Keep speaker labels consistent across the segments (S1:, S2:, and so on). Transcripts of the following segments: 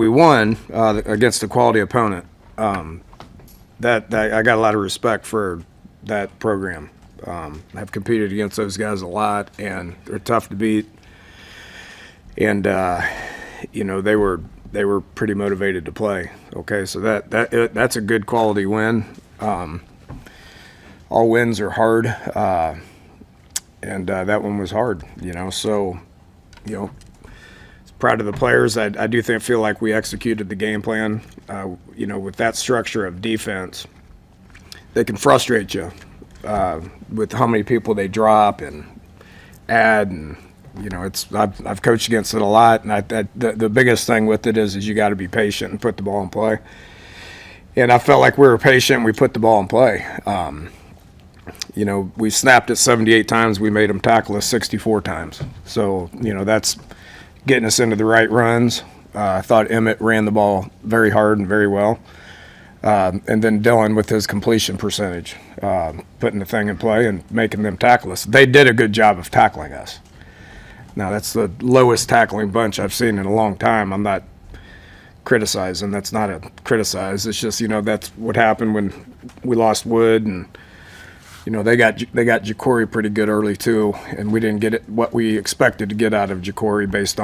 S1: we won against a quality opponent. That I got a lot of respect for that program. I've competed against those guys a lot, and they're tough to beat. And they were pretty motivated to play. Okay, so that's a good quality win. All wins are hard, and that one was hard. So proud of the players. I do feel like we executed the game plan. With that structure of defense, they can frustrate you with how many people they drop and add, and I've coached against it a lot. And the biggest thing with it is you got to be patient and put the ball in play. And I felt like we were patient. And we put the ball in play. We snapped it 78 times. We made them tackle us 64 times. So that's getting us into the right runs. I thought Emmett ran the ball very hard and very well. And then Dylan with his completion percentage, putting the thing in play and making them tackle us. They did a good job of tackling us. Now, that's the lowest tackling bunch I've seen in a long time. I'm not criticizing. That's not a criticize. It's just, that's what happened when we lost Wood, and they got Jacory pretty good early too, and we didn't get what we expected to get out of Jacory based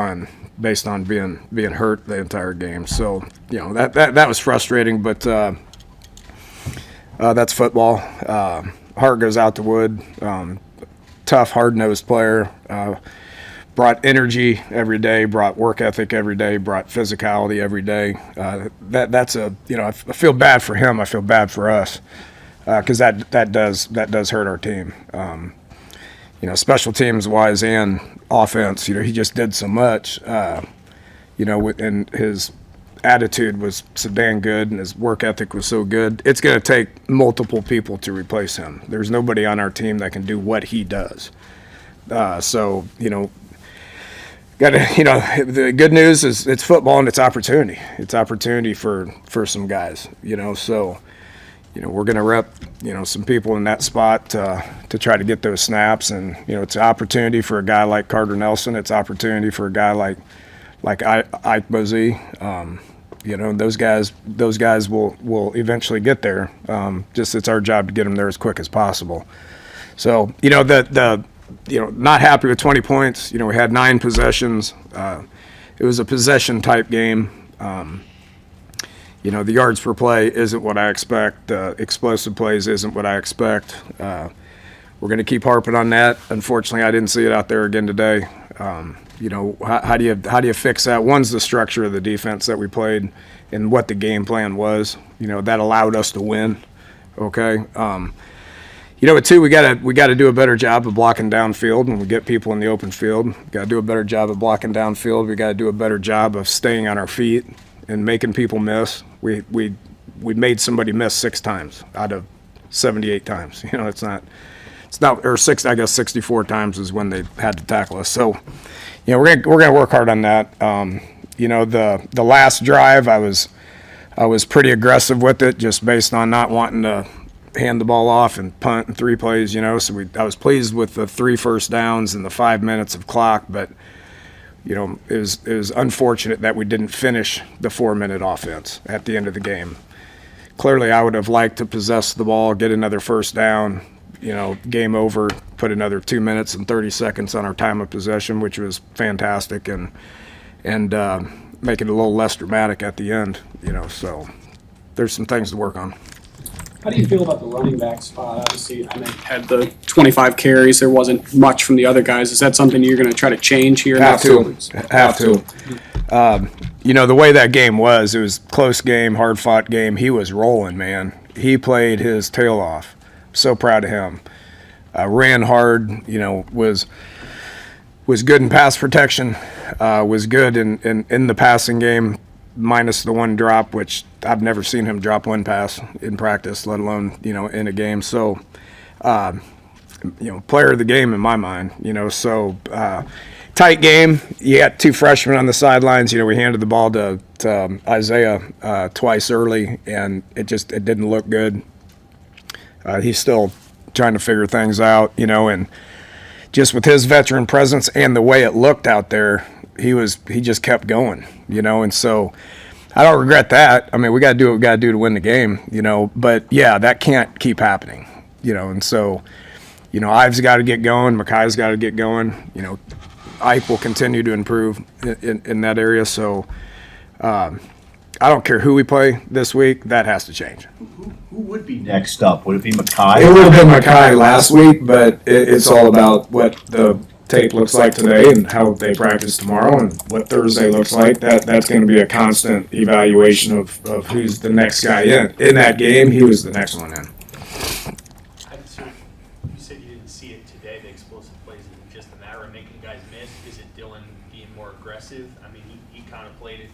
S1: on being hurt the entire game. So that was frustrating, but that's football. Heart goes out to Wood. Tough, hard-nosed player. Brought energy every day. Brought work ethic every day. Brought physicality every day. I feel bad for him. I feel bad for us. Because that does hurt our team, special teams wise and offense. He just did so much, and his attitude was so dang good, and his work ethic was so good. It's going to take multiple people to replace him. There's nobody on our team that can do what he does. The good news is it's football and it's opportunity. It's opportunity for some guys. So. We're going to rep, some people in that spot to try to get those snaps. And, it's an opportunity for a guy like Carter Nelson. It's opportunity for a guy like Ike Bozee. And those guys will eventually get there. Just it's our job to get them there as quick as possible. So, not happy with 20 points. We had 9 possessions. It was a possession-type game. The yards per play isn't what I expect. Explosive plays isn't what I expect. We're going to keep harping on that. Unfortunately, I didn't see it out there again today. How do you fix that? One's the structure of the defense that we played and what the game plan was. That allowed us to win. Okay. Two, we got to do a better job of blocking downfield when we get people in the open field. We got to do a better job of blocking downfield. We got to do a better job of staying on our feet and making people miss. We made somebody miss 6 times out of 78 times. It's not or 64 times is when they had to tackle us. So, we're gonna work hard on that. The last drive I was pretty aggressive with it, just based on not wanting to hand the ball off and punt in 3 plays. So I was pleased with the 3 first downs and the 5 minutes of clock, but. It was unfortunate that we didn't finish the 4-minute offense at the end of the game. Clearly, I would have liked to possess the ball, get another first down, game over, put another 2 minutes and 30 seconds on our time of possession, which was fantastic, and make it a little less dramatic at the end. So there's some things to work on.
S2: How do you feel about the running back spot? Obviously, I know you had the 25 carries. There wasn't much from the other guys. Is that something you're going to try to change here?
S1: Have to. The way that game was, it was close game, hard-fought game. He was rolling, man. He played his tail off. So proud of him. Ran hard, was good in pass protection, was good in the passing game, minus the 1 drop, which I've never seen him drop 1 pass in practice, let alone, in a game. So, player of the game in my mind, so tight game. You got 2 freshmen on the sidelines. We handed the ball to Isaiah twice early, and it didn't look good. He's still trying to figure things out, and just with his veteran presence and the way it looked out there, he just kept going, and so I don't regret that. I mean, we got to do what we got to do to win the game, but yeah, that can't keep happening, and so, Ives got to get going. Mackay's got to get going. Ike will continue to improve in that area. So I don't care who we play this week. That has to change.
S3: Who would be next up? Would it be Mackay?
S1: It would have been Mackay last week, but it's all about what the tape looks like today and how they practice tomorrow and what Thursday looks like. That's going to be a constant evaluation of who's the next guy in. In that game, he was the next one in.
S4: You said you didn't see it today, the explosive plays. Is it just a matter of making guys miss? Is it Dylan being more aggressive? I mean, he kind of played it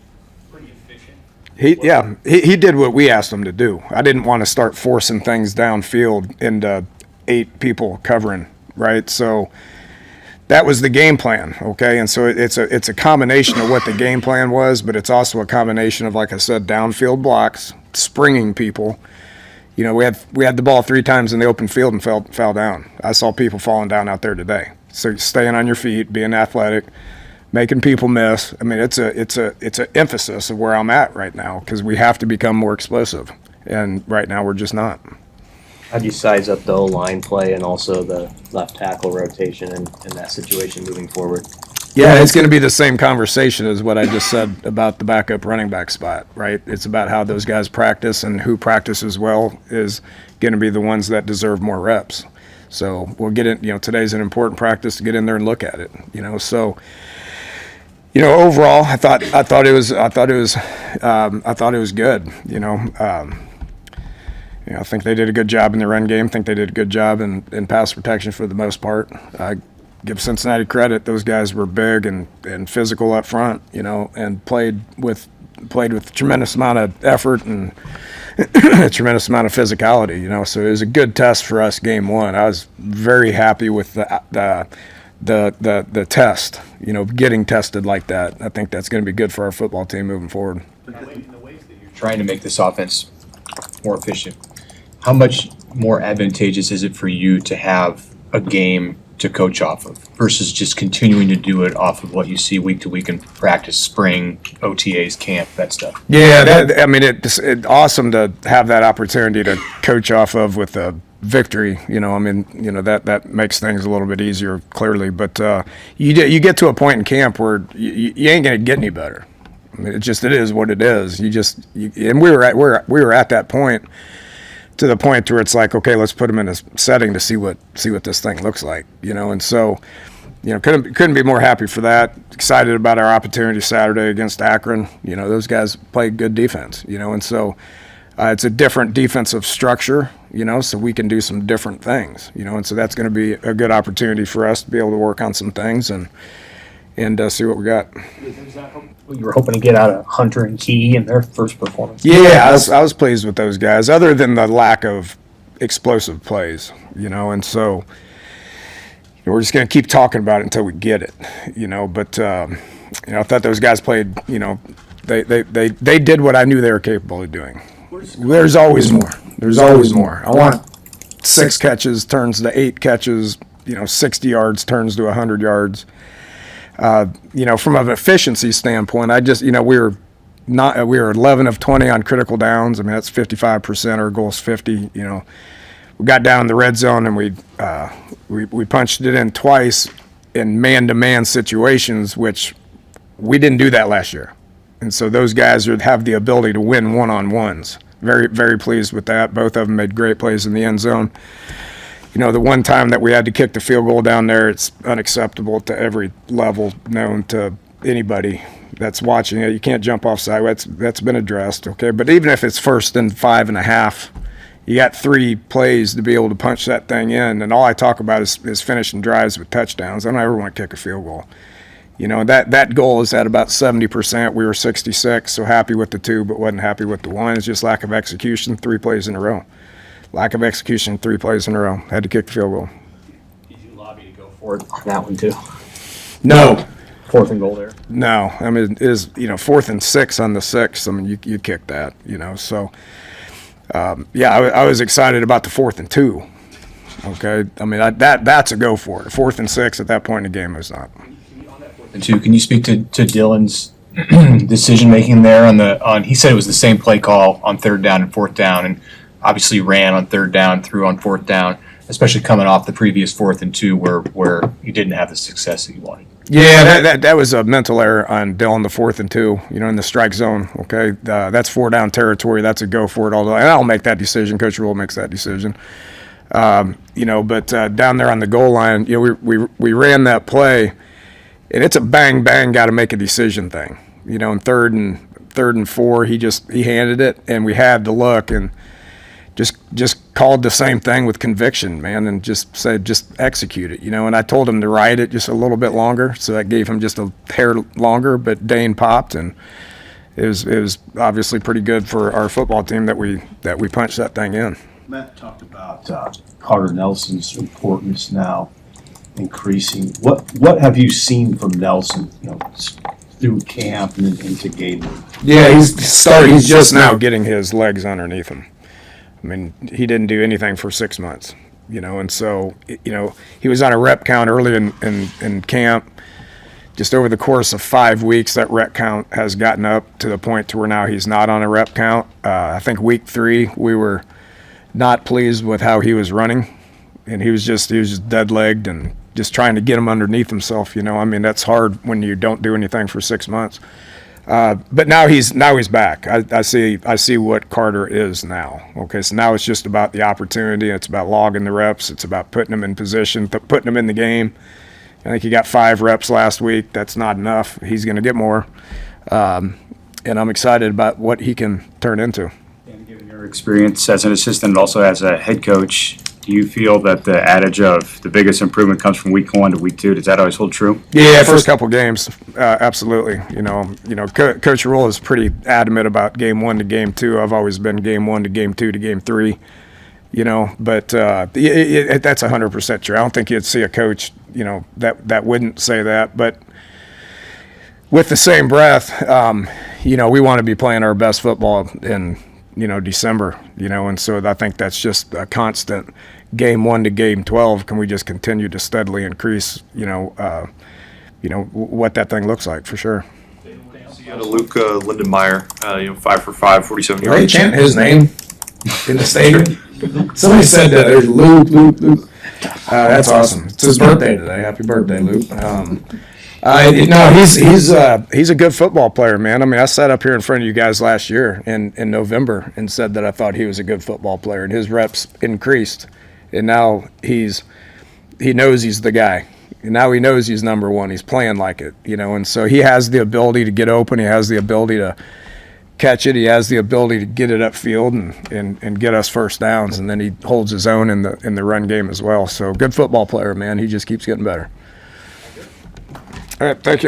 S4: pretty efficient.
S1: He did what we asked him to do. I didn't want to start forcing things downfield into 8 people covering, right? So that was the game plan, okay? And so it's a combination of what the game plan was, but it's also a combination of, like I said, downfield blocks, springing people. We had the ball 3 times in the open field and fell down. I saw people falling down out there today. So staying on your feet, being athletic, making people miss. I mean, it's an emphasis of where I'm at right now because we have to become more explosive, and right now we're just not.
S5: How do you size up the O-line play and also the left tackle rotation in that situation moving forward?
S1: Yeah, it's going to be the same conversation as what I just said about the backup running back spot, right? It's about how those guys practice, and who practices well is going to be the ones that deserve more reps. So we'll get in. Today's an important practice to get in there and look at it. So. Overall, I thought it was good. I think they did a good job in the run game. I think they did a good job in pass protection for the most part. I give Cincinnati credit; those guys were big and physical up front. And played with a tremendous amount of effort and a tremendous amount of physicality. So it was a good test for us game one. I was very happy with the test, getting tested like that. I think that's going to be good for our football team moving forward.
S3: In the ways that you're trying to make this offense more efficient, how much more advantageous is it for you to have a game to coach off of versus just continuing to do it off of what you see week to week in practice, spring, OTAs, camp, that stuff?
S1: Yeah, it's awesome to have that opportunity to coach off of with a victory. That makes things a little bit easier, clearly. But you get to a point in camp where you ain't gonna get any better. I mean, it is what it is. And we were at that point, to the point where it's like, okay, let's put them in a setting to see what this thing looks like. And so, couldn't be more happy for that. Excited about our opportunity Saturday against Akron. Those guys play good defense. And so. It's a different defensive structure, so we can do some different things, and so that's going to be a good opportunity for us to be able to work on some things and see what we got.
S2: You were hoping to get out of Hunter and Key in their first performance.
S1: Yeah, I was pleased with those guys, other than the lack of explosive plays, and so we're just going to keep talking about it until we get it, but I thought those guys played, they did what I knew they were capable of doing. There's always more. I want 6 catches turns to 8 catches, 60 yards turns to 100 yards. From an efficiency standpoint, we were 11 of 20 on critical downs. I mean, that's 55%. Our goal's 50. We got down in the red zone and we punched it in twice in man-to-man situations, which we didn't do that last year. And so those guys would have the ability to win one-on-ones. Very, very pleased with that. Both of them made great plays in the end zone. The one time that we had to kick the field goal down there, it's unacceptable to every level known to anybody that's watching it. You can't jump offside. That's been addressed, okay? But even if it's 1st and 5.5, you got 3 plays to be able to punch that thing in. And all I talk about is finishing drives with touchdowns. I don't ever want to kick a field goal. That goal is at about 70%. We were 66, so happy with the 2, but wasn't happy with the 1. It's just lack of execution, 3 plays in a row. Lack of execution, 3 plays in a row. Had to kick the field goal.
S5: Did you lobby to go for it on that one too?
S1: No.
S5: 4th and goal there?
S1: No. I mean, it is, 4th and 6 on the 6th. I mean, you kick that, so. I was excited about the 4th and 2. Okay? I mean, that's a go for it. 4th and 6 at that point in the game was not.
S3: And 2, can you speak to Dylan's decision making there on he said it was the same play call on 3rd down and 4th down, and obviously ran on 3rd down, threw on 4th down, especially coming off the previous 4th and 2 where you didn't have the success that you wanted.
S1: Yeah, that was a mental error on Dylan, the 4th and 2, in the strike zone. Okay, that's 4-down territory. That's a go for it all the way. And I'll make that decision. Coach Rule makes that decision. But down there on the goal line, we ran that play, and it's a bang bang, got to make a decision thing. In 3rd and 4, he handed it, and we had to look and just called the same thing with conviction, man, and just said, just execute it, And I told him to ride it just a little bit longer, so that gave him just a hair longer. But Dane popped, and it was obviously pretty good for our football team that we punched that thing in.
S6: Matt talked about Carter Nelson's importance now increasing. What have you seen from Nelson, through camp and then into game?
S1: Yeah, he's just now getting his legs underneath him. I mean, he didn't do anything for 6 months, and so, he was on a rep count early in camp. Just over the course of 5 weeks, that rep count has gotten up to the point to where now he's not on a rep count. I think week 3, we were not pleased with how he was running, and he was just dead-legged and just trying to get him underneath himself, I mean, that's hard when you don't do anything for 6 months. But now he's back. I see what Carter is now. Okay, so now it's just about the opportunity. It's about logging the reps. It's about putting him in position, putting him in the game. I think he got 5 reps last week. That's not enough. He's going to get more. And I'm excited about what he can turn into.
S7: And given your experience as an assistant and also as a head coach, do you feel that the adage of the biggest improvement comes from week 1 to week 2? Does that always hold true?
S1: Yeah, first couple games, absolutely. Coach Rule is pretty adamant about game 1 to game 2. I've always been game 1 to game 2 to game 3. But that's 100% true. I don't think you'd see a coach, that wouldn't say that. But with the same breath, we want to be playing our best football in December, and so I think that's just a constant. Game 1 to game 12, can we just continue to steadily increase, what that thing looks like for sure.
S8: You got a Luke Lindenmeyer, 5 for 5, 47
S1: Are they
S8: yards.
S1: chanting his name in the stadium? Somebody said that. There's Luke. That's awesome. It's his birthday today. Happy birthday, Luke. He's a good football player, man. I mean, I sat up here in front of you guys last year in November and said that I thought he was a good football player, and his reps increased, and now he knows he's the guy. And now he knows he's number 1. He's playing like it, and so he has the ability to get open. He has the ability to catch it. He has the ability to get it upfield and get us first downs, and then he holds his own in the run game as well. So good football player, man. He just keeps getting better. All right, thank you.